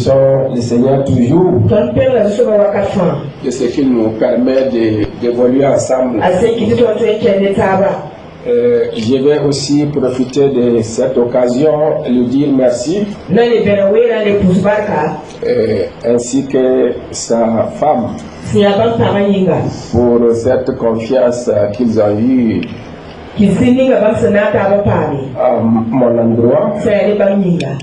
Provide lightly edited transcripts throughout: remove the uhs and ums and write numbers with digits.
bénissons le Seigneur toujours de ce qu'il nous permet d'évoluer ensemble. Je vais aussi profiter de cette occasion et lui dire merci, ainsi que sa femme, pour cette confiance qu'ils ont eue à mon endroit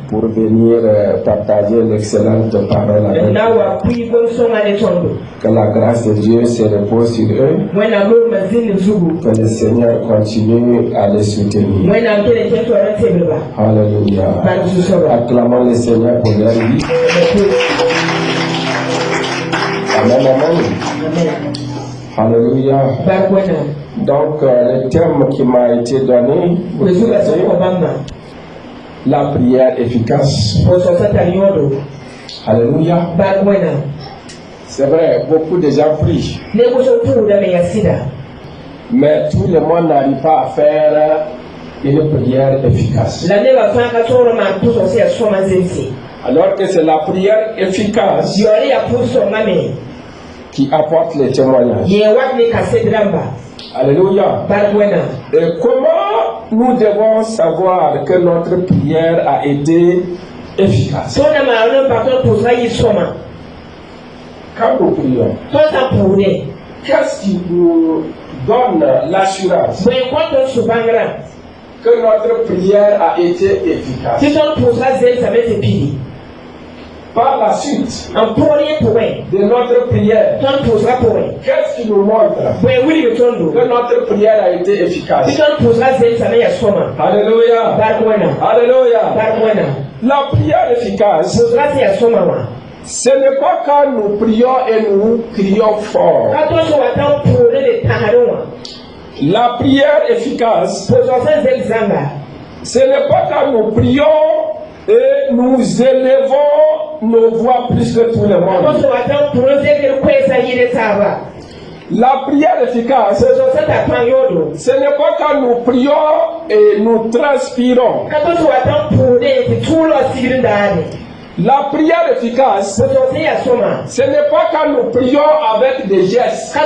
pour venir partager l'excellente parole avec eux. Que la grâce de Dieu se repose sur eux. Que le Seigneur continue à les soutenir. Alléluia. Acclamons le Seigneur pour leur vie. Amen, amen. Alléluia. Donc, le thème qui m'a été donné, la prière efficace. Alléluia. C'est vrai, beaucoup de gens prient. Mais tout le monde n'arrive pas à faire une prière efficace. Alors que c'est la prière efficace qui apporte les témoignages. Alléluia. Et comment nous devons savoir que notre prière a été efficace? Quand nous prions, qu'est-ce qui nous donne l'assurance que notre prière a été efficace? Par la suite de notre prière, qu'est-ce qui nous montre que notre prière a été efficace? Alléluia. Alléluia. La prière efficace, ce n'est pas quand nous prions et nous crions fort. La prière efficace, ce n'est pas quand nous prions et nous élevons nos voix plus que tout le monde. La prière efficace, ce n'est pas quand nous prions et nous transpirons. La prière efficace, ce n'est pas quand nous prions avec des gestes.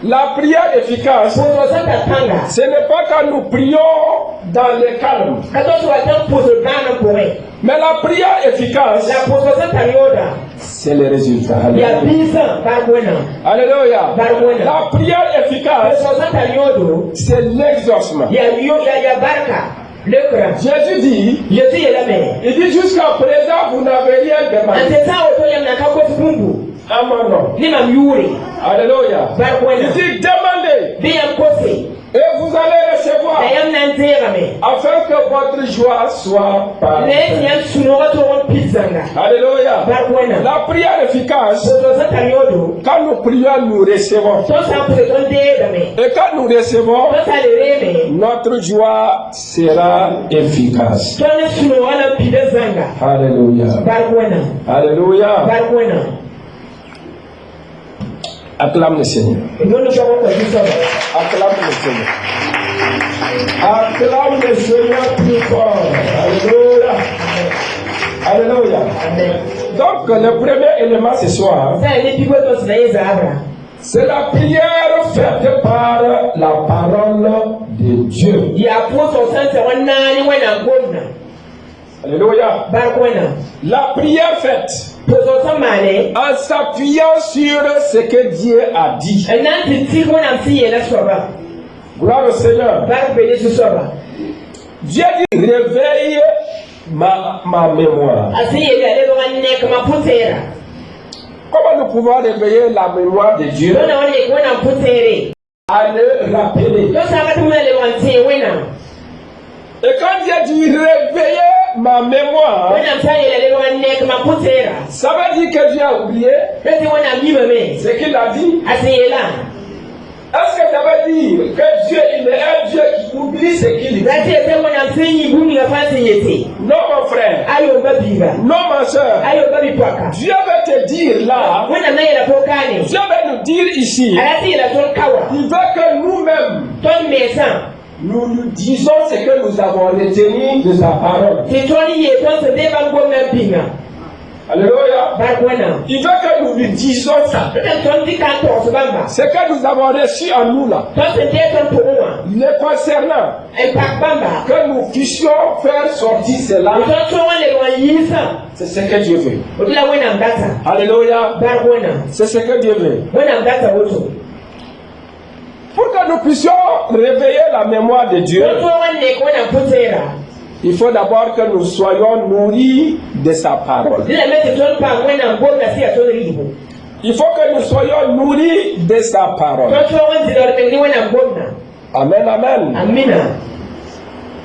La prière efficace, ce n'est pas quand nous prions dans le calme. Mais la prière efficace, c'est le résultat. Alléluia. La prière efficace, c'est l'exaucement. Jésus dit, il dit jusqu'à présent vous n'avez rien demandé. À mon nom. Alléluia. Il dit demandez. Et vous allez recevoir. Afin que votre joie soit parfaite. Alléluia. La prière efficace, quand nous prions, nous recevons. Et quand nous recevons, notre joie sera efficace. Alléluia. Alléluia. Acclame le Seigneur. Acclame le Seigneur. Acclame le Seigneur plus fort. Alléluia. Alléluia. Donc le premier élément ce soir, c'est la prière faite par la parole de Dieu. Alléluia. La prière faite en s'appuyant sur ce que Dieu a dit. Gloire au Seigneur. Dieu dit réveille ma mémoire. Comment nous pouvons réveiller la mémoire de Dieu? À le rappeler. Et quand Dieu dit réveiller ma mémoire, ça veut dire que Dieu a oublié ce qu'il a dit. Est-ce que ça veut dire que Dieu il est un Dieu qui oublie ce qu'il dit? Non mon frère, non ma soeur, Dieu veut te dire là, Dieu veut nous dire ici, il veut que nous-mêmes nous nous disons ce que nous avons retenu de sa parole. Alléluia. Il veut que nous lui disions ça. Ce que nous avons reçu en nous là, le concernant, que nous puissions faire sortir cela, c'est ce que Dieu veut. Alléluia. C'est ce que Dieu veut. Pour que nous puissions réveiller la mémoire de Dieu, il faut d'abord que nous soyons nourris de sa parole. Il faut que nous soyons nourris de sa parole. Amen, amen.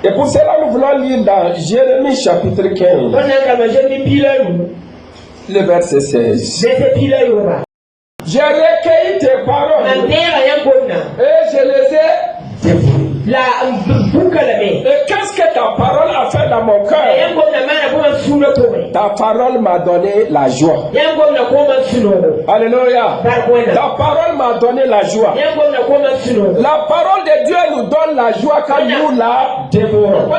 Et pour cela, nous voulons lire dans Jérémie chapitre 15, le verset 16. J'ai recueilli tes paroles et je les ai dévouées. Et qu'est-ce que ta parole a fait dans mon cœur? Ta parole m'a donné la joie. Alléluia. Ta parole m'a donné la joie. La parole de Dieu nous donne la joie quand nous la dévorons.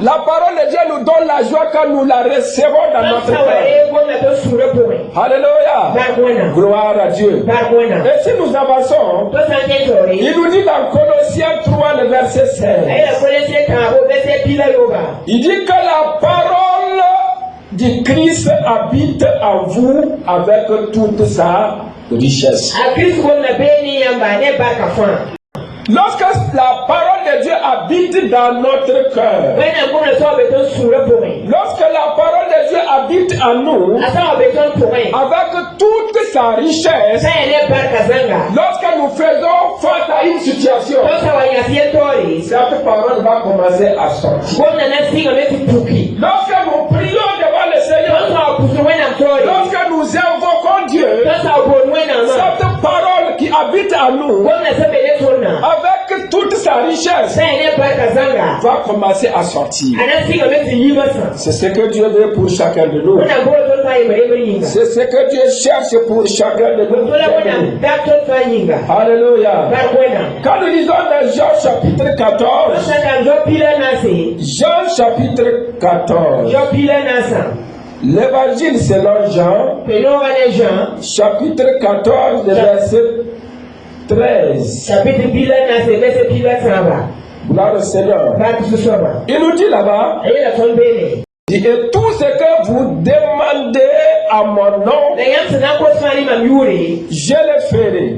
La parole de Dieu nous donne la joie quand nous la recevons dans notre cœur. Alléluia. Gloire à Dieu. Et si nous avançons, il nous dit dans Colossiens 3, le verset 16. Il dit que la parole du Christ habite en vous avec toute sa richesse. Lorsque la parole de Dieu habite dans notre cœur, lorsque la parole de Dieu habite en nous, avec toute sa richesse, lorsque nous faisons face à une situation, cette parole va commencer à sortir. Lorsque nous prions devant le Seigneur, lorsque nous invoquons Dieu, cette parole qui habite en nous, avec toute sa richesse, va commencer à sortir. C'est ce que Dieu veut pour chacun de nous. C'est ce que Dieu cherche pour chacun de nous. Alléluia. Quand nous lisons dans Jean chapitre 14, Jean chapitre 14, l'évangile selon Jean, chapitre 14, verset 13. Gloire au Seigneur. Il nous dit là-bas, et tout ce que vous demandez à mon nom, je le ferai,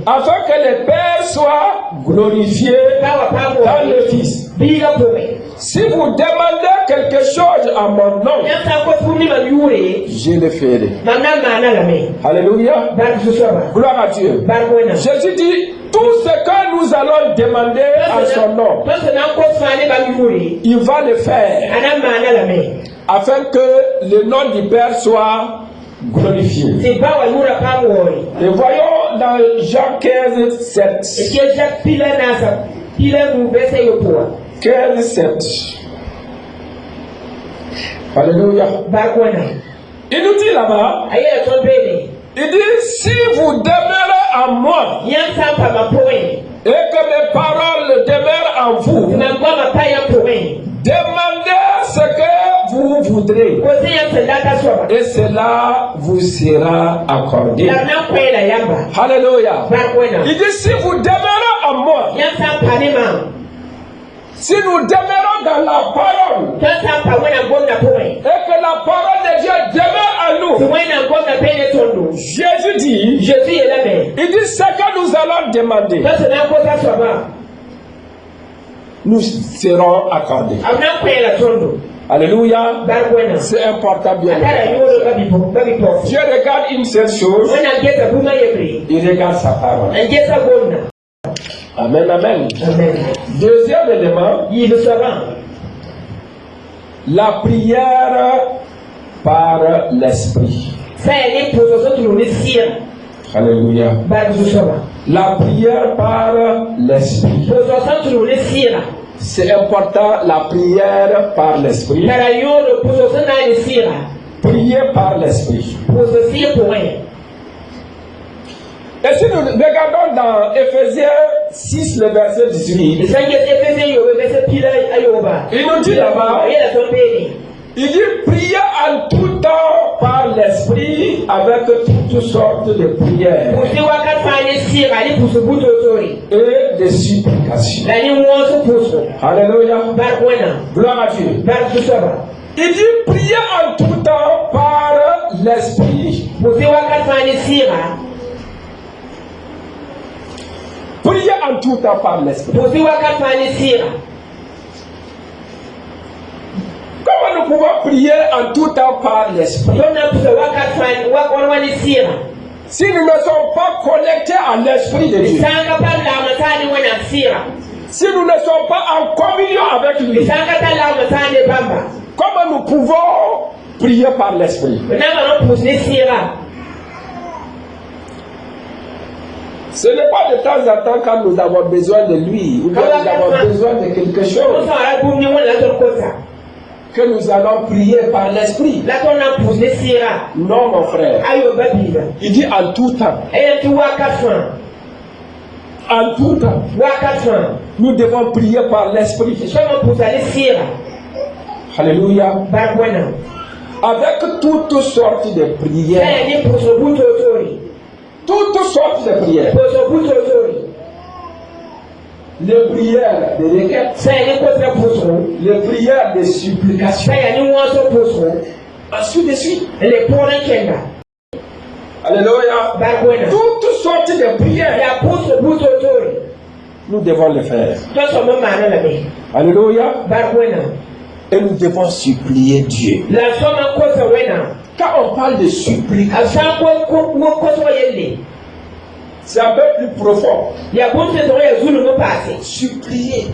afin que le Père soit glorifié dans le Fils. Si vous demandez quelque chose à mon nom, je le ferai. Alléluia. Gloire à Dieu. Jésus dit, tout ce que nous allons demander à son nom, il va le faire, afin que le nom du Père soit glorifié. Et voyons dans Jean 15, 7. 15, 7. Alléluia. Il nous dit là-bas, il dit, si vous demeurez en moi, et que mes paroles demeurent en vous, demandez ce que vous voudrez, et cela vous sera accordé. Alléluia. Il dit, si vous demeurez en moi, si nous demeurons dans la parole, et que la parole de Dieu demeure en nous, Jésus dit, il dit ce que nous allons demander, nous serons accordés. Alléluia. C'est important, bien. Dieu regarde une seule chose, il regarde sa parole. Amen, amen. Deuxième élément, la prière par l'esprit. Alléluia. La prière par l'esprit. C'est important, la prière par l'esprit. Prier par l'esprit. Et si nous regardons dans Éphésiens 6, le verset 18, il nous dit là-bas, il dit priez en tout temps par l'esprit avec toutes sortes de prières et de supplications. Alléluia. Gloire à Dieu. Il dit priez en tout temps par l'esprit. Priez en tout temps par l'esprit. Comment nous pouvons prier en tout temps par l'esprit? Si nous ne sommes pas connectés à l'esprit de Dieu, si nous ne sommes pas en communion avec lui, comment nous pouvons prier par l'esprit? Ce n'est pas de temps en temps quand nous avons besoin de lui ou quand nous avons besoin de quelque chose que nous allons prier par l'esprit. Non, mon frère. Il dit en tout temps. En tout temps. Nous devons prier par l'esprit. Alléluia. Avec toutes sortes de prières. Toutes sortes de prières. Les prières de requête, les prières de supplication, ainsi de suite. Alléluia. Toutes sortes de prières, nous devons le faire. Alléluia. Et nous devons supplier Dieu. Quand on parle de supplication, c'est un peu plus profond. Supplier.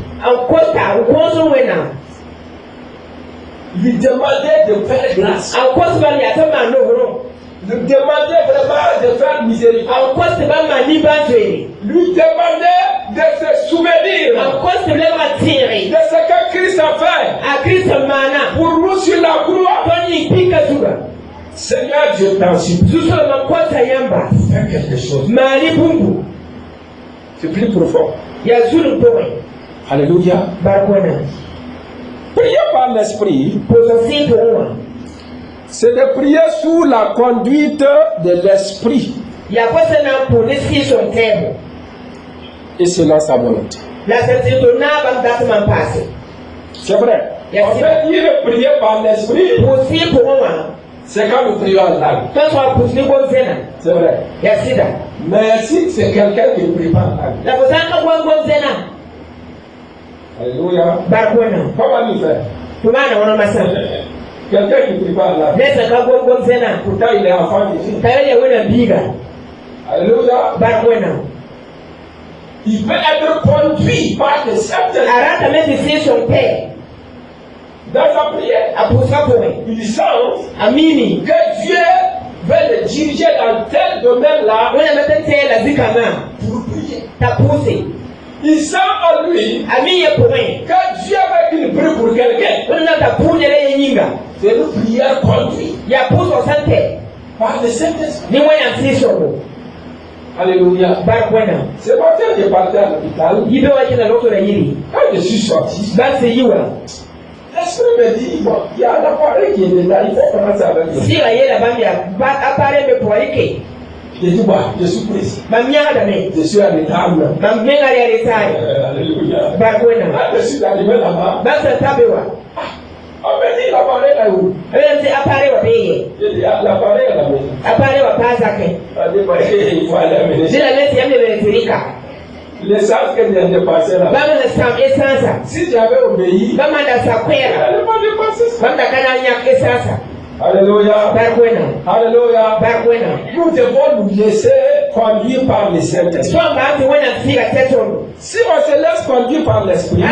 Lui demander de faire grâce. Lui demander vraiment de faire miséricorde. Lui demander de se souvenir de ce que Christ a fait pour nous sur la croix. Seigneur Dieu, t'en supplie. Fais quelque chose. C'est plus profond. Alléluia. Prier par l'esprit, c'est de prier sous la conduite de l'esprit et selon sa volonté. C'est vrai. On peut dire prier par l'esprit. C'est quand nous prions en langue. C'est vrai. Mais si c'est quelqu'un qui prie pas en langue. Alléluia. Comment nous faire? Quelqu'un qui prie pas en langue. Pourtant il est enfant de Dieu. Alléluia. Il peut être conduit par le Saint-Esprit. Dans sa prière, il sent que Dieu veut le diriger dans tel domaine-là pour prier. Il sent en lui que Dieu veut qu'il prie pour quelqu'un. C'est une prière conduite par le Saint-Esprit. Alléluia. C'est pas que je partais à l'hôpital. Quand je suis sorti, l'esprit me dit, bon, il y a un appareil qui est là, il faut commencer avec lui. Je dis, bah, je suis pris. Je suis à l'état. Alléluia. Quand je suis arrivé là-bas, on me dit, l'appareil est où? Je dis, l'appareil est là-bas. On dit, bah, il faut aller amener. L'essence que vient de passer là. Si j'avais obéi, elle n'allait pas dépasser ça. Alléluia. Alléluia. Nous devons nous laisser conduire par le Saint-Esprit. Si on se laisse conduire par l'Esprit,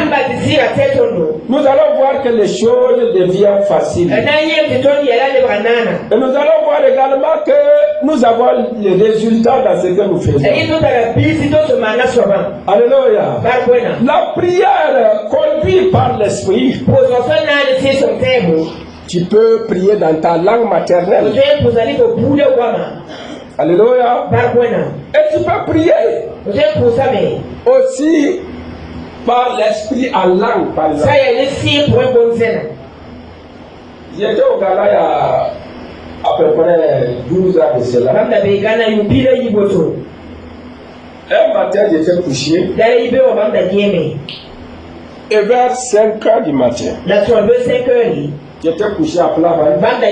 nous allons voir que les choses deviennent faciles. Et nous allons voir également que nous avons les résultats dans ce que nous faisons. Alléluia. La prière conduite par l'Esprit. Tu peux prier dans ta langue maternelle. Alléluia. Et tu peux prier aussi par l'esprit en langue, par exemple. J'étais au Ghana il y a à peu près 12 ans de cela. Un matin, j'étais couché. Et vers 5 heures du matin, j'étais couché à plat ventre.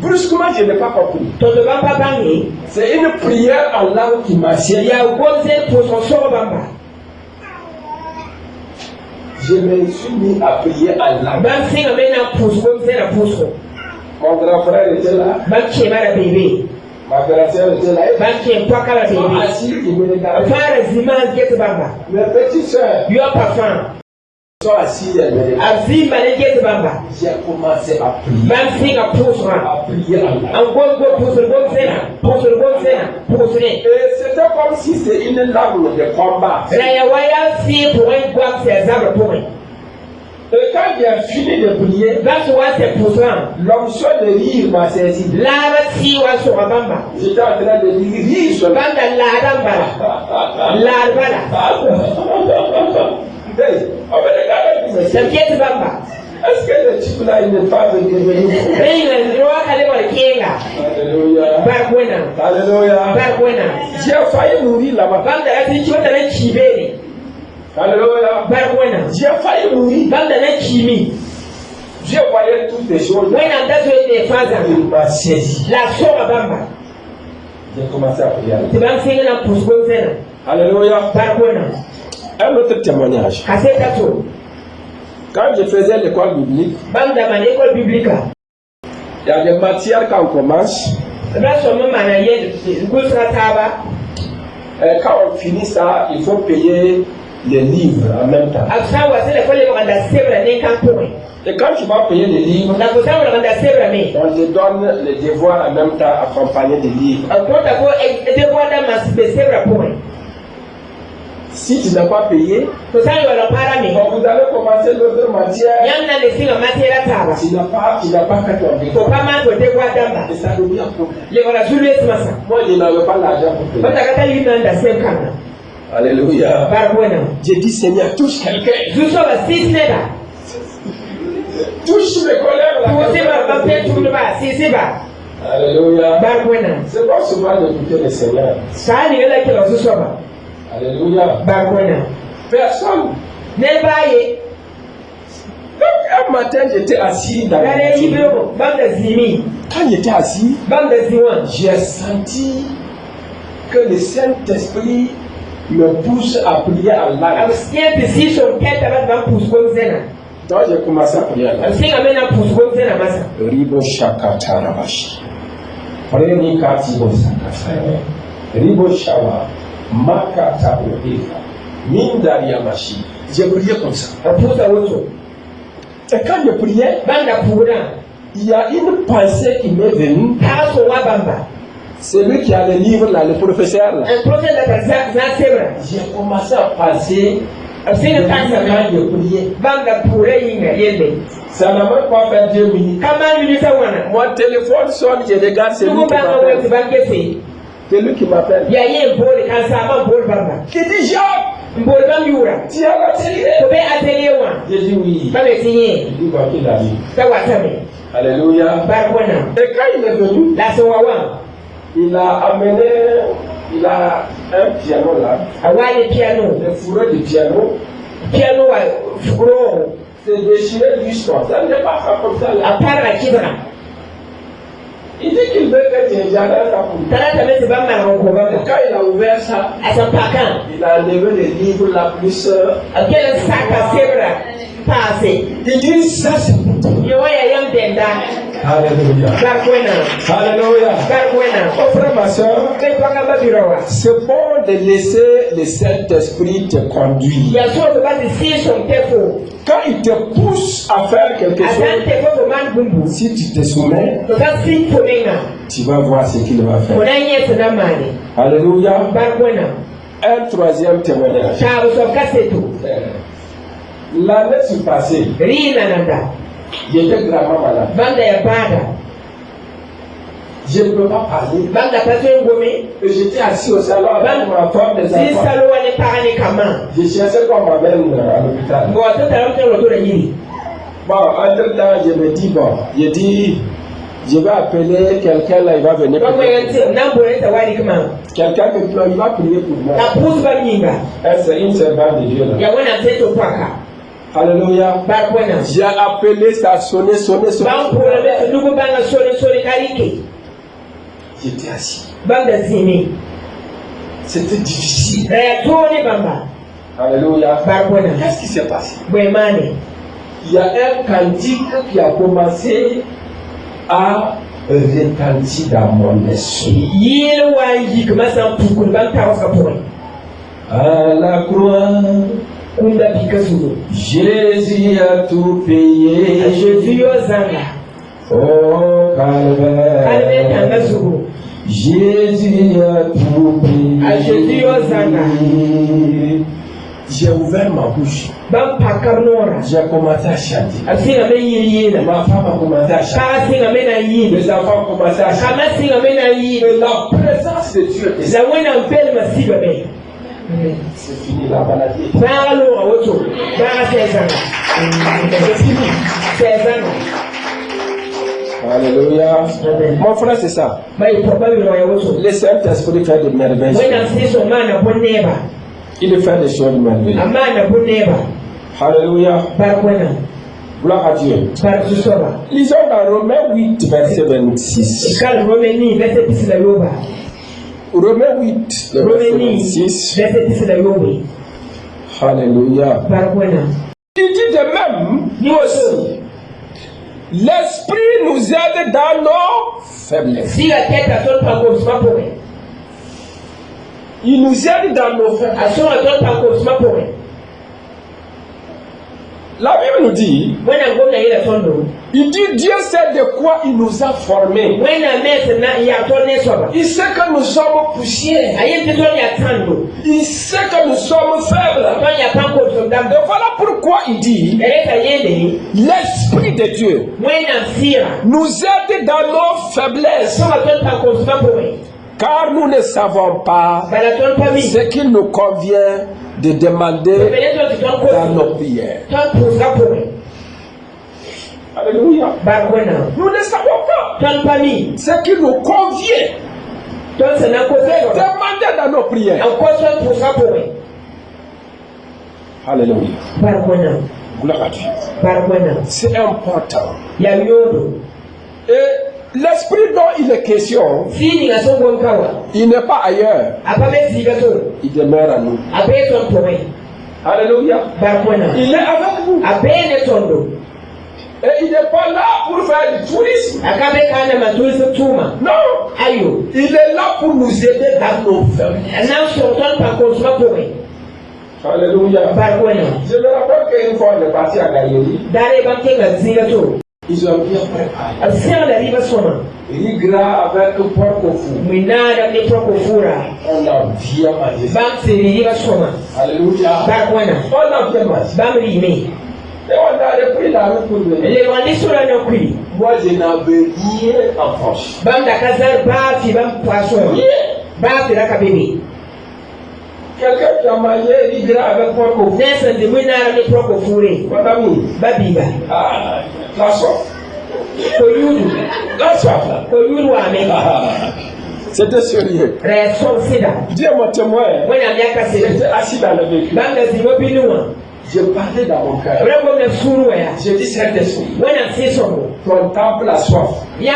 Brusquement, je n'ai pas compris. C'est une prière en langue qui m'a saisi. Je me suis mis à prier en langue. Mon grand frère était là. Ma belle-sœur était là. Ils sont assis, ils me regardaient. Mes petites sœurs sont assis, elles me regardent. J'ai commencé à prier. À prier en langue. Et c'était comme si c'était une langue de combat. Et quand j'ai fini de prier, l'onction de rire m'a saisi. J'étais en train de rire sur la est-ce que le type là il n'est pas venu? Alléluia. J'ai failli mourir là-bas. Alléluia. J'ai failli mourir. J'ai voyé toutes les choses. Il m'a saisi. J'ai commencé à prier. Alléluia. Un autre témoignage. Quand je faisais l'école biblique, il y a des matières quand on commence. Quand on finit ça, il faut payer les livres en même temps. Et quand tu vas payer les livres, on te donne les devoirs en même temps accompagnés des livres. Si tu n'as pas payé, vous allez commencer l'autre matière. Tu n'as pas fait ton devoir. Et ça devient problème. Moi, je n'avais pas l'argent pour payer. Alléluia. J'ai dit, Seigneur, touche quelqu'un. Touche mes collègues là. Alléluia. C'est pas souvent d'écouter le Seigneur. Alléluia. Personne. Donc un matin j'étais assis dans la voiture. Quand j'étais assis, j'ai senti que le Saint-Esprit me pousse à prier en langue. Donc j'ai commencé à prier en langue. Ribo Shakata Rabashi. Preni Katibo Sakata. Ribo Shawa. Makata Oeva. Mindaria Mashi. J'ai prié comme ça. Et quand je priais, il y a une pensée qui m'est venue. C'est lui qui a le livre là, le professeur là. J'ai commencé à penser. Quand je priais, ça n'a même pas fait 2 minutes. Mon téléphone sonne, je regarde, c'est lui qui m'appelle. C'est lui qui m'appelle. Qui dit Jacques, tu as l'atelier? J'ai dit oui. Il dit quoi qu'il a dit. Alléluia. Et quand il est venu, il a un piano là. Le fourreau du piano. C'est déchiré l'histoire. Ça n'est pas ça comme ça là. Il dit qu'il veut que j'ai jamais ça pour lui. Quand il a ouvert ça, il a enlevé les livres la plus. Il dit ça c'est pour toi. Alléluia. Alléluia. Oh frère, ma soeur, c'est bon de laisser le Saint-Esprit te conduire. Quand il te pousse à faire quelque chose, si tu te soumets, tu vas voir ce qu'il va faire. Alléluia. Un troisième témoignage. L'année passée, j'étais gravement malade. Je ne peux pas parler. Et j'étais assis au salon avec ma femme des enfants. Je cherchais quoi m'amène à l'hôpital. Bon, entre-temps, je me dis, je vais appeler quelqu'un là, il va venir. Quelqu'un que il va prier pour moi. C'est une servante de Dieu là. Alléluia. J'ai appelé, ça a sonné. J'étais assis. C'était difficile. Alléluia. Qu'est-ce qui s'est passé? Il y a un cantique qui a commencé à retentir dans mon esprit. À la croix, Jésus a tout payé. Oh calvaire, Jésus a tout payé. J'ai ouvert ma bouche. J'ai commencé à chanter. Ma femme a commencé à chanter. Les enfants ont commencé à chanter. Et la présence de Dieu est là. C'est fini la maladie. C'est fini. Alléluia. Mon frère, c'est ça. Le Saint-Esprit fait des merveilles. Il fait des choses merveilleuses. Alléluia. Gloire à Dieu. Lisons dans Romains 8, verset 26. Romains 8, verset 26. Alléluia. Il dit de même, nous aussi, l'Esprit nous aide dans nos faiblesses. Il nous aide dans nos faiblesses. La Bible nous dit, il dit Dieu sait de quoi il nous a formés. Il sait que nous sommes poussières. Il sait que nous sommes faibles. Et voilà pourquoi il dit, l'Esprit de Dieu nous aide dans nos faiblesses. Car nous ne savons pas ce qu'il nous convient de demander dans nos prières. Alléluia. Nous ne savons pas ce qu'il nous convient de demander dans nos prières. Alléluia. Gloire à Dieu. C'est important. Et l'esprit dont il est question, il n'est pas ailleurs. Il demeure à nous. Alléluia. Il est avec nous. Et il n'est pas là pour faire du tourisme. Non. Il est là pour nous aider dans nos faiblesses. Alléluia. Je me rappelle qu'une fois on est parti à Gaïeli. Ils ont bien préparé. Riz gras avec porc au four. On a bien mangé. Alléluia. On a bien mangé. Et on a repris la route pour venir. Moi, je n'avais rien en poche. Quelqu'un qui a mangé riz gras avec porc au four. Mon ami. Ah, la soif. La soif. C'était sérieux. Dieu est mon témoin. J'étais assis dans le véhicule. Je parlais dans mon cœur. Je dis Saint-Esprit, ton temple a soif. Dieu est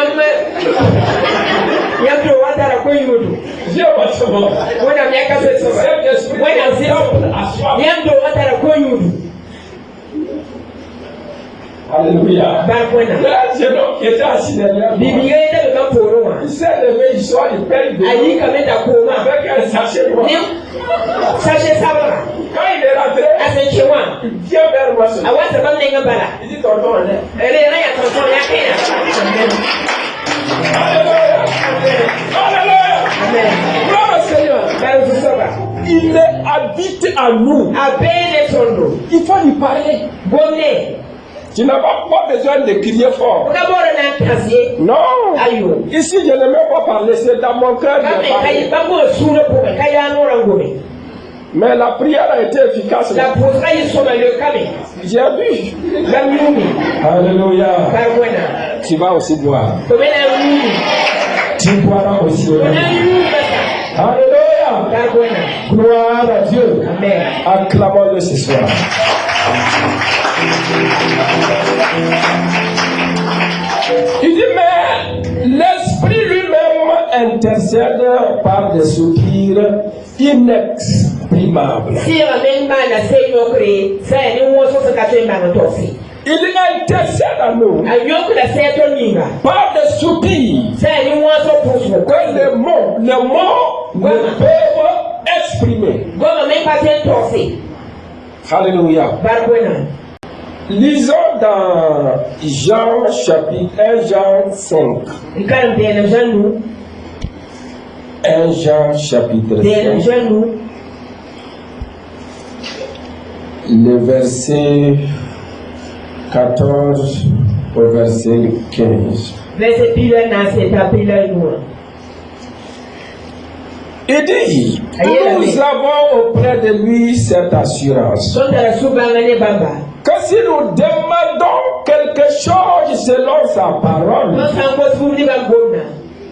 mon témoin. Saint-Esprit, ton temple a soif. Alléluia. Le jeune homme qui était assis derrière moi, il s'est levé, il sort, il pèle de l'eau avec un sachet noir. Quand il est rentré, il vient vers moi. Il dit tonton, on est. Alléluia. Alléluia. Gloire au Seigneur. Il habite en nous. Il faut lui parler. Tu n'as pas besoin de crier fort. Non. Ici, je ne vais même pas parler, c'est dans mon cœur de parler. Mais la prière a été efficace. J'ai vu. Alléluia. Tu vas aussi boire. Tu boiras aussi. Alléluia. Gloire à Dieu. Amen. Acclamons-le ce soir. Il dit, mais l'Esprit lui-même intercède par des soupirs inexprimables. Il intercède à nous par des soupirs que les mots ne peuvent exprimer. Alléluia. Lisons dans Jean chapitre 1 Jean 5. 1 Jean chapitre 5. Le verset 14 au verset 15. Il dit, nous avons auprès de lui cette assurance que si nous demandons quelque chose selon sa parole,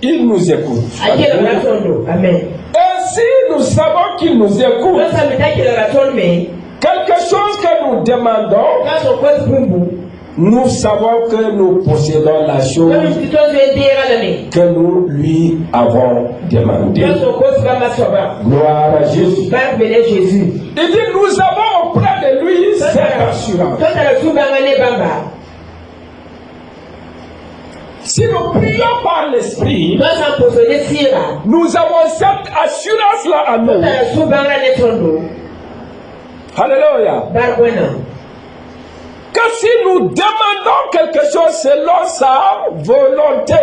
il nous écoute. Ainsi, nous savons qu'il nous écoute. Quelque chose que nous demandons, nous savons que nous possédons la chose que nous lui avons demandé. Gloire à Jésus. Il dit, nous avons auprès de lui cette assurance. Si nous prions par l'Esprit, nous avons cette assurance-là à nous. Alléluia. Que si nous demandons quelque chose selon sa volonté,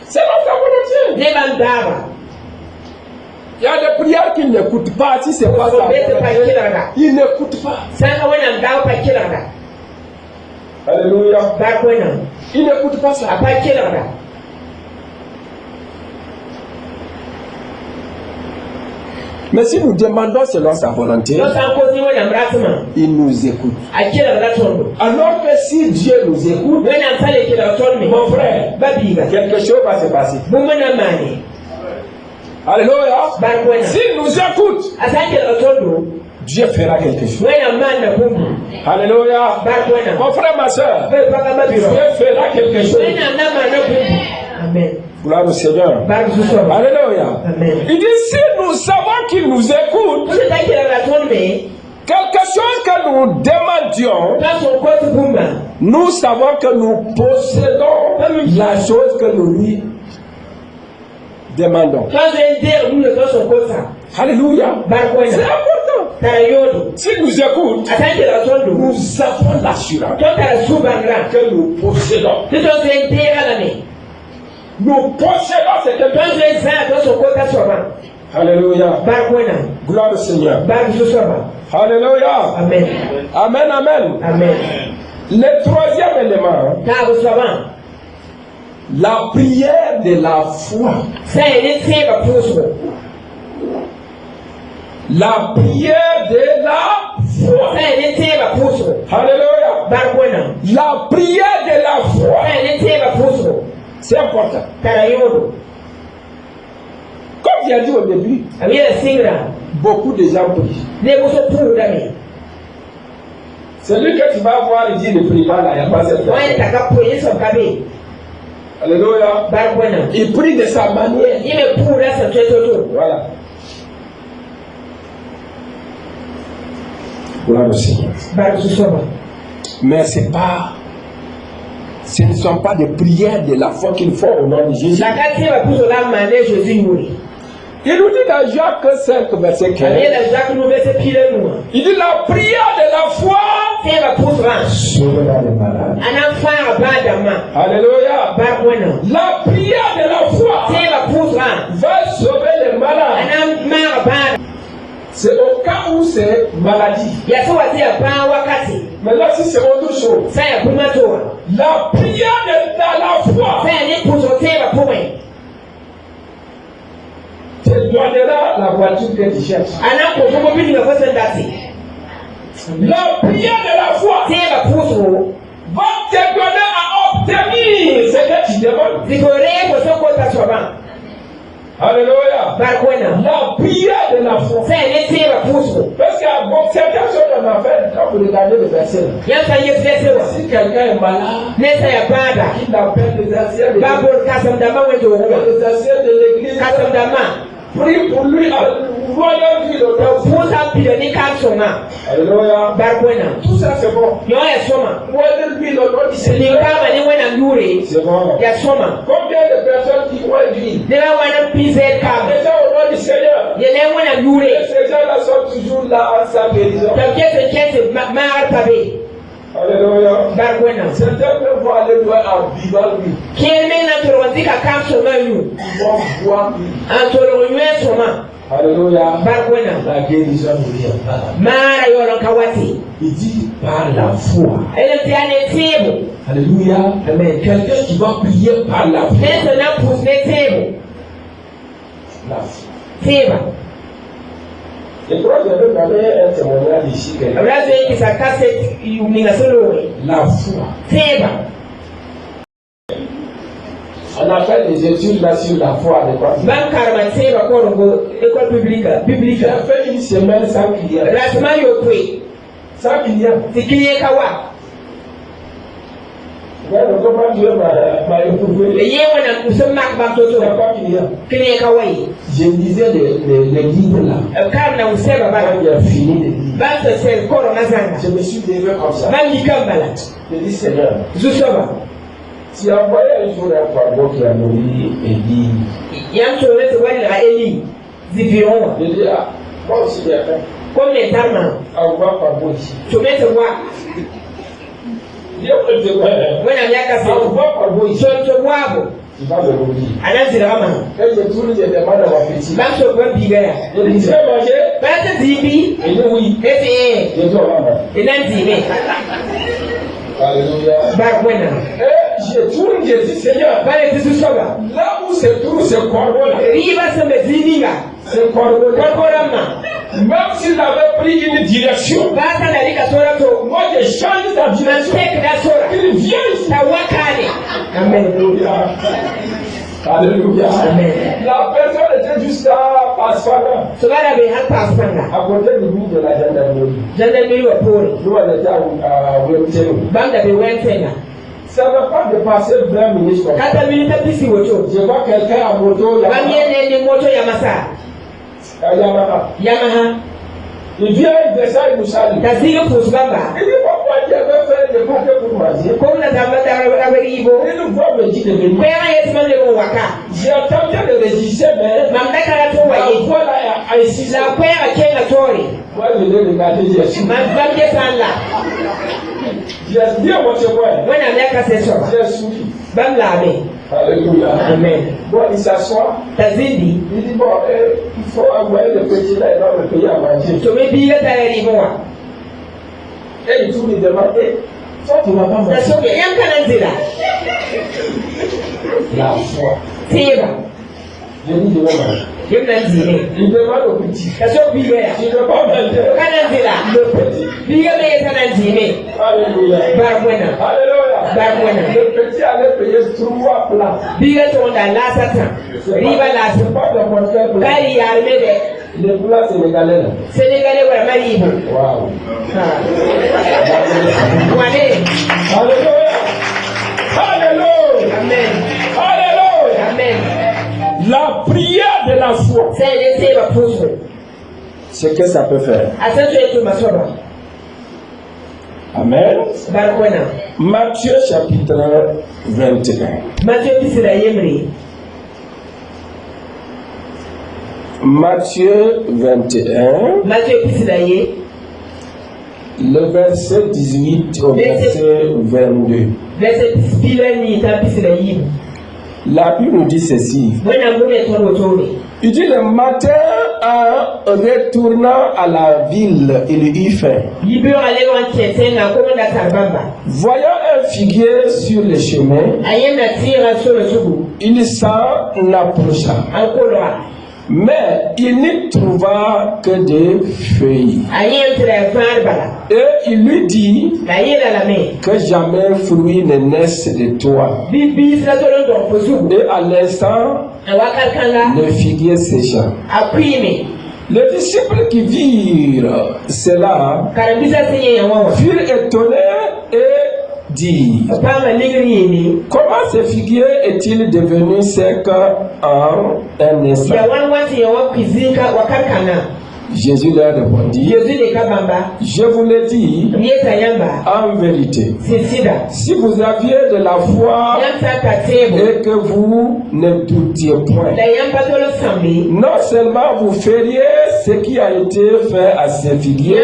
selon sa volonté. Il y a des prières qui n'écoutent pas si c'est pas ça. Ils n'écoutent pas. Alléluia. Ils n'écoutent pas ça. Mais si nous demandons selon sa volonté, il nous écoute. Alors que si Dieu nous écoute, mon frère, quelque chose va se passer. Alléluia. S'il nous écoute, Dieu fera quelque chose. Alléluia. Mon frère, ma soeur, Dieu fera quelque chose. Amen. Gloire au Seigneur. Alléluia. Il dit, si nous savons qu'il nous écoute, quelque chose que nous demandions, nous savons que nous possédons la chose que nous lui demandons. Alléluia. C'est important. S'il nous écoute, nous avons l'assurance que nous possédons. Nous possédons cette chose. Alléluia. Gloire au Seigneur. Alléluia. Amen. Amen, amen. Amen. Le troisième élément, la prière de la foi. La prière de la foi. Alléluia. La prière de la foi. C'est important. Comme j'ai dit au début, beaucoup de gens prient. Celui que tu vas voir, il dit ne prie pas là, il n'y a pas cette personne. Alléluia. Il prie de sa manière. Voilà. Gloire au Seigneur. Mais ce ne sont pas des prières de la foi qu'il faut au nom de Jésus. Il nous dit dans Jacques 5, verset 15. Il dit la prière de la foi sauvera les malades. Alléluia. La prière de la foi va sauver les malades. C'est au cas où c'est maladie. Mais là, si c'est autre chose, la prière de la foi te donnera la voiture que tu cherches. La prière de la foi va te donner à obtenir ce que tu demandes. Alléluia. La prière de la foi. Parce que bon, certaines choses on a fait quand vous regardez le verset. Si quelqu'un est malade, il appelle les anciens de l'église. Prie pour lui. Voyons lui le Alléluia. Tout ça c'est bon. Voyons lui le nom du Seigneur. C'est bon. Combien de personnes qui voient lui? Déjà au nom du Seigneur. Ces gens-là sont toujours là en sa guérison. Alléluia. Certains peuvent voir aller loin en vivant lui. Ils vont voir lui. Alléluia. La guérison vient par la foi. Il dit par la foi. Alléluia. Amen. Quelqu'un qui va prier par la foi. La foi. Je crois que j'avais donné un témoignage ici. La foi. On a fait des études là sur la foi. J'ai fait une semaine sans clients. Sans clients. Comment Dieu m'a éprouvé. Je lisais les livres là. Quand j'ai fini les livres, je me suis levé comme ça. Je dis Seigneur, tu as envoyé un jour un fardeau qui a nourri Élie. Je dis moi aussi j'ai fait. Envoie fardeau ici. Tu vas me nourrir. Quand je tourne, je demande à ma petite. Je dis, tu veux manger? Il dit oui. Je dis, on va manger. Alléluia. Je tourne, je dis, Seigneur, là où se trouve ce corbeau-là, ce corbeau-là, même s'il avait pris une direction, moi je change sa direction. Il vient ici. Alléluia. Alléluia. Amen. La personne était juste à Paspana. À côté du bout de la gendarmerie. Nous on était à Wenteno. Ça ne va pas dépasser 20 minutes comme ça. Je vois quelqu'un à moto Yamaha. Il vient, il descend, il nous salue. Il dit pourquoi tu avais fait des paquets pour manger? Il nous voit me dire de venir. J'ai tenté de résister, mais la voix là a insisté. Moi je l'ai regardé, j'ai su. J'ai dit à mon témoin. J'ai souri. Alléluia. Amen. Bon, il s'assoit. Il dit bon, il faut envoyer le petit là, il va me payer à manger. Et il tourne, il demande, toi tu vas pas manger. La foi. Je dis, je vais manger. Il demande au petit. Tu ne veux pas manger. Le petit. Alléluia. Alléluia. Le petit allait payer 3 plats. Les plats sénégalais. Waouh. Alléluia. Alléluia. Amen. Alléluia. Amen. La prière de la foi. Ce que ça peut faire. Amen. Matthieu chapitre 21. Matthieu 21. Le verset 18 au verset 22. La Bible nous dit ceci. Il dit le matin, en retournant à la ville, il y fait. Voyant un figuier sur le chemin, il s'en approcha. Mais il n'y trouva que des feuilles. Et il lui dit que jamais fruit ne naisse de toi. Et à l'instant, le figuier sécha. Les disciples qui virent cela furent étonnés et dit, comment ce figuier est-il devenu sec en un instant? Jésus leur répondit, je vous le dis en vérité, si vous aviez de la foi et que vous ne doutiez point, non seulement vous feriez ce qui a été fait à ce figuier,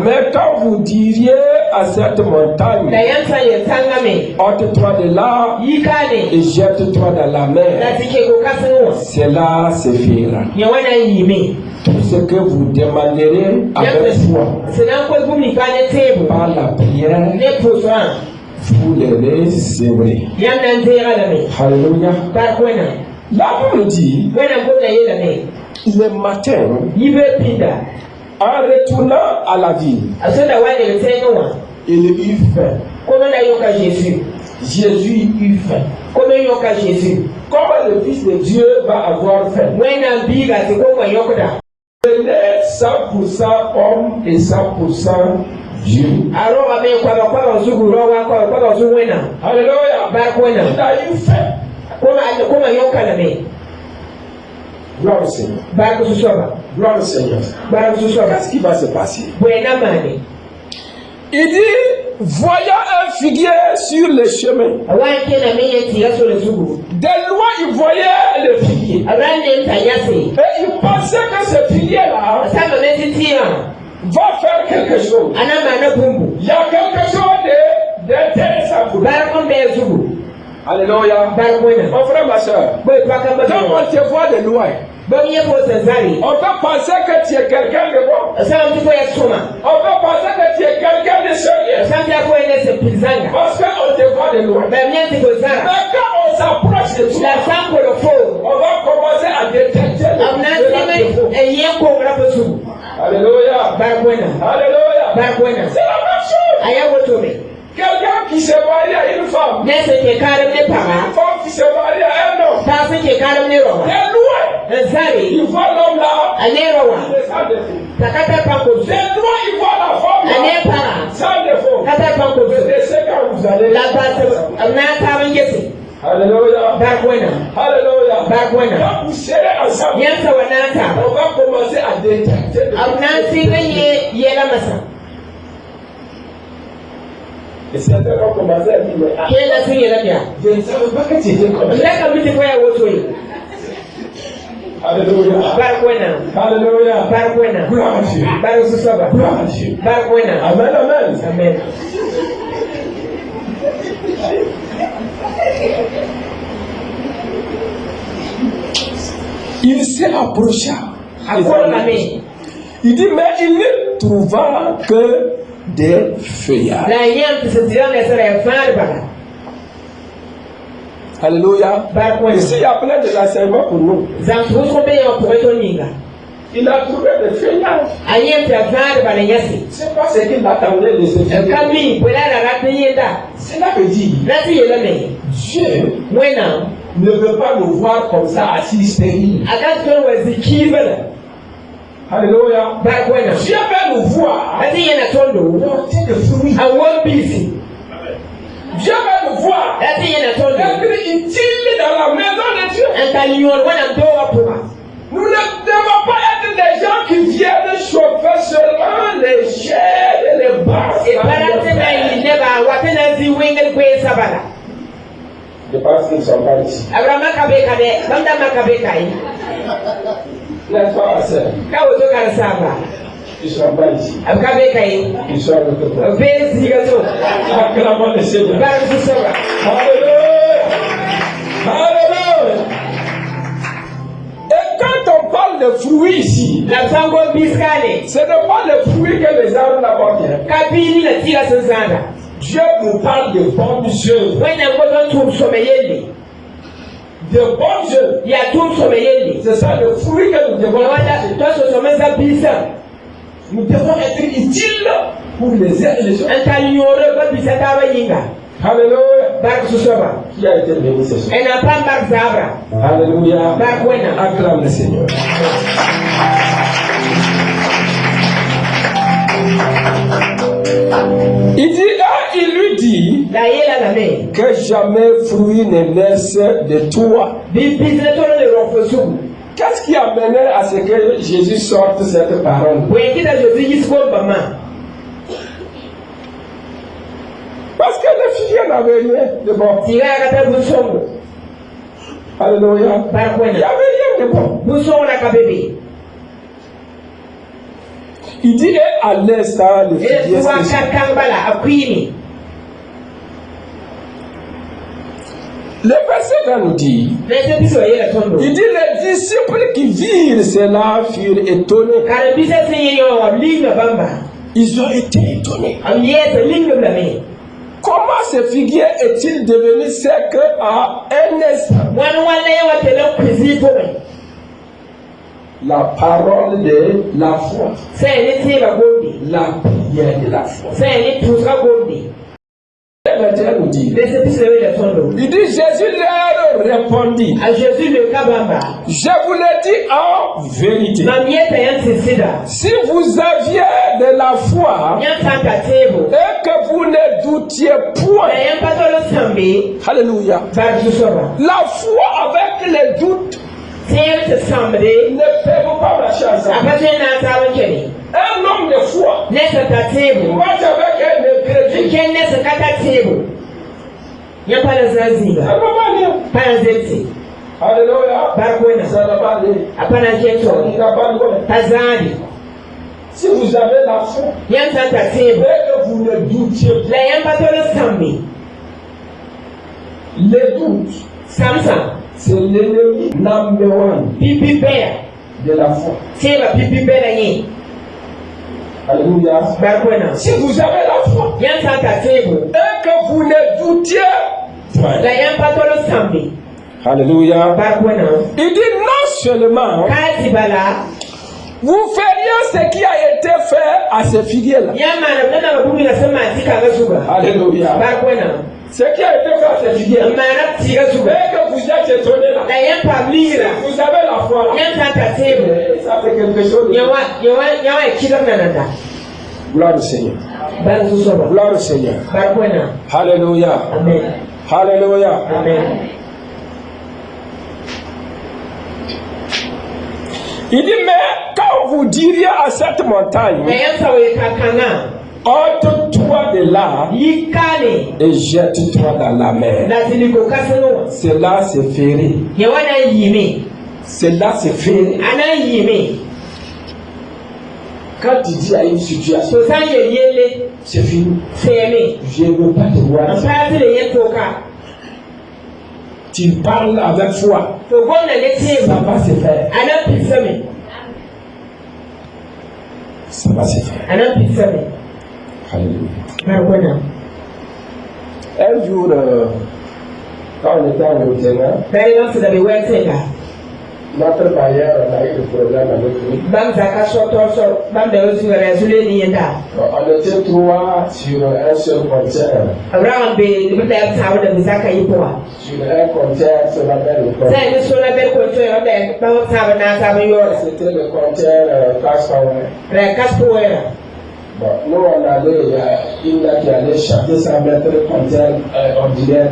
mais quand vous diriez à cette montagne, ôte-toi de là et jette-toi dans la mer, cela se fera. Tout ce que vous demanderez avec foi par la prière, vous le recevrez. Alléluia. La Bible dit, le matin, en retournant à la ville, il eut faim. Jésus eut faim. Comment le Fils de Dieu va avoir faim? Il est 100% homme et 100% Dieu. Alléluia. Il a eu faim. Gloire au Seigneur. Gloire au Seigneur. Qu'est-ce qui va se passer? Il dit, voyant un figuier sur le chemin. De loin, il voyait le figuier. Et il pensait que ce figuier-là va faire quelque chose. Il y a quelque chose d'intéressant pour lui. Alléluia. Mon frère, ma soeur, quand on te voit de loin, on peut penser que tu es quelqu'un de bon. On peut penser que tu es quelqu'un de sérieux. Parce qu'on te voit de loin. Mais quand on s'approche de toi, on va commencer à détecter Alléluia. Alléluia. C'est la même chose. Quelqu'un qui se marie à une femme. Une femme qui se marie à un homme. De loin. Il voit l'homme là. Il est sans défaut. De loin, il voit la femme là. Sans défaut. Je sais quand vous allez. Alléluia. Alléluia. Quand vous serez ensemble, on va commencer à détecter. Et certains vont commencer à dire, je ne savais pas que tu étais comme ça. Alléluia. Alléluia. Gloire à Dieu. Gloire à Dieu. Amen, amen. Amen. Il s'est approché. Il dit, mais il ne trouva que des feuillages. Alléluia. Ici, il y a plein de enseignements pour nous. Il a trouvé des feuillages. C'est pas ce qu'il attendait de ce feuillage. Cela veut dire Dieu ne veut pas nous voir comme ça, assis stérile. Alléluia. Dieu veut nous voir porter des fruits. Dieu veut nous voir être utile dans la maison de Dieu. Nous ne devons pas être des gens qui viennent chauffer seulement les chairs et les basses. Je pense qu'ils ne sont pas ici. N'est-ce pas, ma sœur? Ils ne sont pas ici. Ils sont à notre place. Acclamons le Seigneur. Alléluia. Alléluia. de fruits ici. Ce n'est pas le fruit que les arbres apportent. Dieu nous parle de bonnes œuvres. De bonnes œuvres. C'est ça le fruit que nous devons apporter. Nous devons être utiles pour les uns et les autres. Alléluia. Qui a été béni ce soir? Alléluia. Acclame le Seigneur. Il lui dit que jamais fruit ne laisse de toi. Qu'est-ce qui a mené à ce que Jésus sorte cette parole? Parce que le figuier n'avait rien de bon. Alléluia. Il n'y avait rien de bon. Il dit, et à l'instant, le figuier le verset va nous dire, il dit, les disciples qui virent cela furent étonnés. Ils ont été étonnés. Comment ce figuier est-il devenu sec à un instant? La parole de la foi. La prière de la foi. Il dit, Jésus leur répondit, je vous l'ai dit en vérité, si vous aviez de la foi et que vous ne doutiez point, alléluia, la foi avec les doutes ne peuvent pas marcher ensemble. Un homme de foi marche avec un incrédule. Alléluia. Si vous avez la foi et que vous ne doutiez pas, les doutes, c'est l'ennemi number one de la foi. Alléluia. Si vous avez la foi et que vous ne doutiez point, alléluia. Il dit non seulement vous feriez ce qui a été fait à ce figuier-là. Alléluia. Ce qui a été fait à ce figuier-là. Et que vous êtes étonné là. Vous avez la foi là. Ça fait quelque chose. Gloire au Seigneur. Gloire au Seigneur. Alléluia. Amen. Alléluia. Amen. Il dit, mais quand vous diriez à cette montagne, ôte-toi de là et jette-toi dans la mer, cela se ferait. Cela se ferait. Quand tu dis à une situation, c'est fini. Je ne veux pas te voir. Tu parles avec foi. Ça va se faire. Ça va se faire. Alléluia. Un jour, quand on était en Routena, notre bailleur a eu des problèmes avec lui. On était trois sur un seul compteur. Sur un compteur, sur la belle école. C'était le compteur Caspower. Bon, nous on allait, il y a qui allait chanter sans mettre le compteur ordinaire.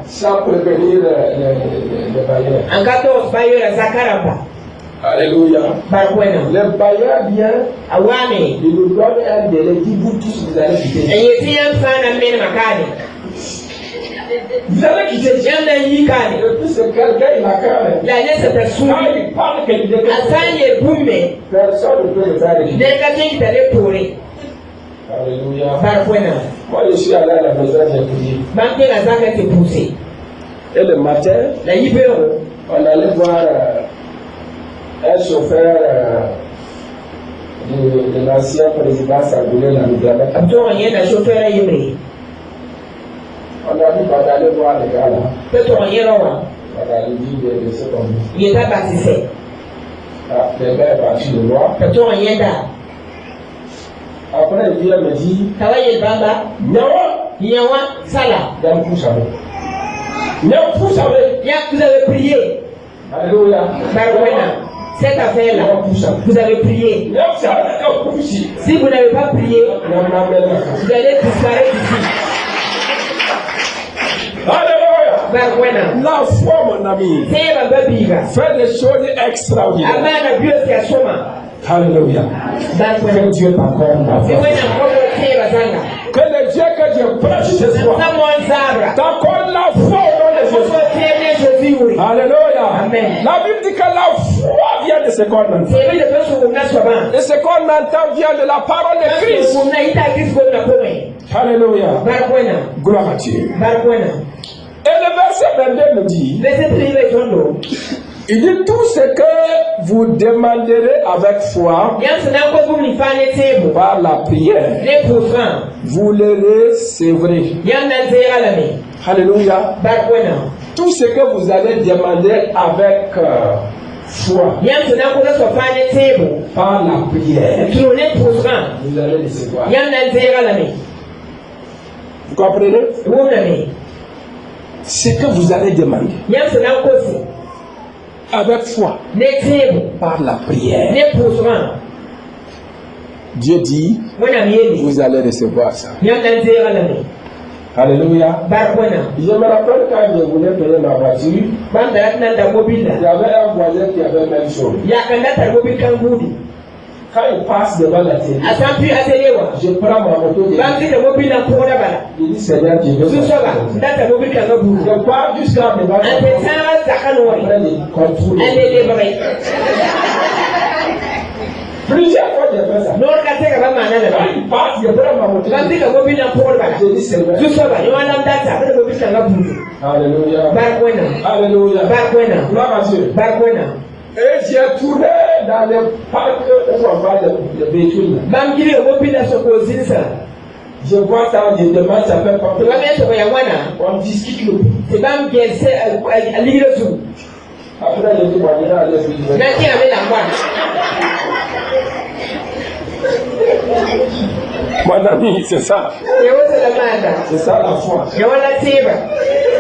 Sans prévenir le bailleur. Alléluia. Le bailleur vient, il nous donne un délai, dit vous tous vous allez quitter. Vous allez quitter. Et puis c'est quelqu'un, il a quand même. Quand il parle qu'il déclare, personne ne peut le faire quitter. Alléluia. Moi je suis allé à la maison, j'ai prié. Et le matin, On allait voir un chauffeur de l'ancien président Sagoulé Lamidala. On a dit qu'on allait voir les gars là. On a dit de ce qu'on dit. Il est baptisé. Les gars sont partis de voir. Après, il vient me dire Nyawa, Sala. Vous avez prié. Alléluia. Cette affaire-là, vous avez prié. Si vous n'avez pas prié, vous allez disparaître ici. Alléluia. La foi, mon ami, fait des choses extraordinaires. Alléluia. Que Dieu t'accorde la foi. Que le Dieu que Dieu prêche ce soir t'accorde la foi au nom de Jésus. Alléluia. Amen. La Bible dit que la foi vient de ce qu'on entend. Et ce qu'on entend vient de la parole de Christ. Alléluia. Gloire à Dieu. Et le verset 22 nous dit, il dit tout ce que vous demanderez avec foi par la prière, vous le recevrez. Alléluia. Tout ce que vous allez demander avec foi par la prière, vous allez recevoir. Vous comprenez? Ce que vous allez demander avec foi par la prière, Dieu dit vous allez recevoir ça. Alléluia. Je me rappelle quand je voulais payer ma voiture, il y avait un voisin qui avait la même chose. Quand il passe devant la télé, je prends ma moto, je dis Seigneur, je veux je pars jusqu'à devant la télé, après les contrôles. Plusieurs fois j'ai fait ça. Quand il passe, je prends ma moto, je dis Seigneur. Alléluia. Alléluia. Gloire à Dieu. Et j'ai tourné dans le parc où on voit les véhicules. Je vois ça, je demande, ça fait pas. On discute le prix. Après, je dis, on ira à l'église. Mon ami, c'est ça. C'est ça la foi.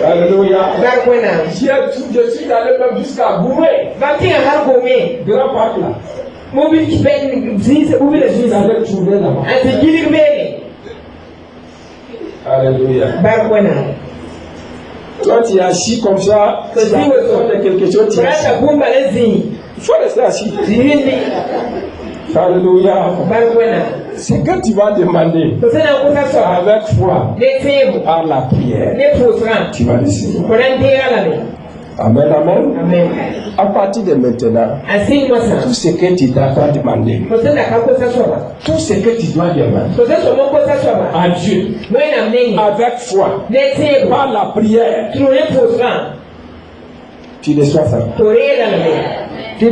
Alléluia. Je suis allé même jusqu'à Goumé. Grand parc là. Je suis allé tourner là-bas. Alléluia. Toi, tu es assis comme ça. Tu as besoin de quelque chose. Tu es assis. Il faut rester assis. Alléluia. Ce que tu vas demander avec foi par la prière, tu vas recevoir. Amen, amen. Amen. À partir de maintenant, tout ce que tu dois demander, tout ce que tu dois demander à Dieu avec foi par la prière, tu reçois ça. Tu reçois. C'est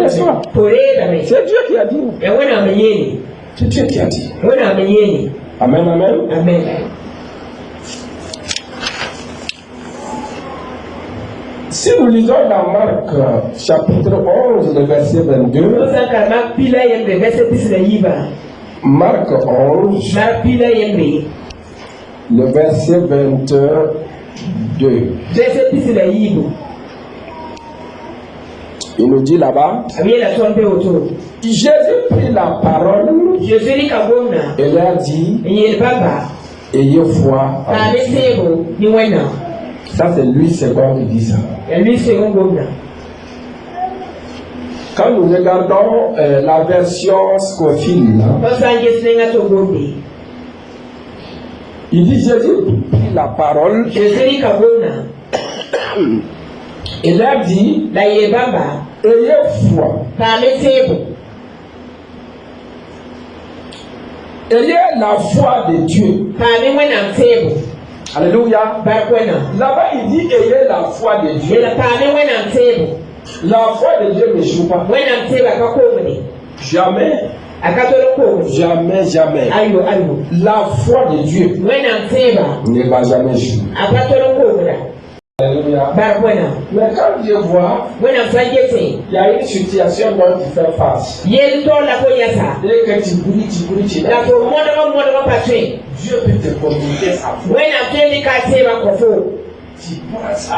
Dieu qui a dit. C'est Dieu qui a dit. Amen, amen. Amen. Si nous lisons dans Marc chapitre 11, le verset 22, Marc 11, le verset 22, il nous dit là-bas, Jésus prit la parole et leur dit, ayez foi en Dieu. Ça, c'est lui second qui dit ça. Quand nous regardons la version Scofield, il dit Jésus prit la parole et leur dit, ayez foi. Ayez la foi de Dieu. Alléluia. Là-bas, il dit ayez la foi de Dieu. La foi de Dieu ne joue pas. Jamais. Jamais, jamais. La foi de Dieu ne va jamais jouer. Alléluia. Mais quand Dieu voit, il y a une situation dont tu fais face. Et que tu bouilles, Dieu peut te communiquer sa foi. Tu prends ça.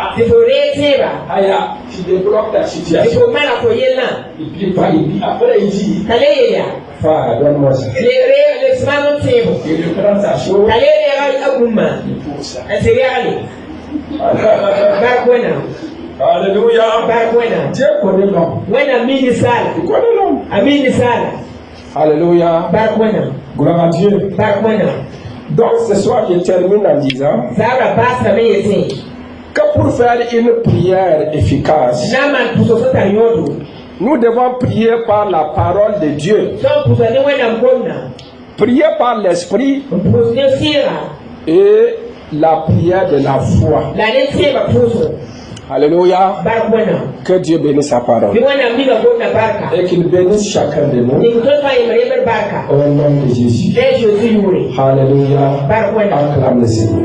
Tu débloques ta situation. Il prie pas, après il dit, Frère, donne-moi ça. Il reprend sa chose. Il pousse ça. Alléluia. Dieu connaît l'homme. Il connaît l'homme. Alléluia. Gloire à Dieu. Donc ce soir je termine en disant que pour faire une prière efficace, nous devons prier par la parole de Dieu, prier par l'esprit et la prière de la foi. Alléluia. Que Dieu bénisse sa parole et qu'il bénisse chacun de nous au nom de Jésus. Alléluia. Acclame le Seigneur.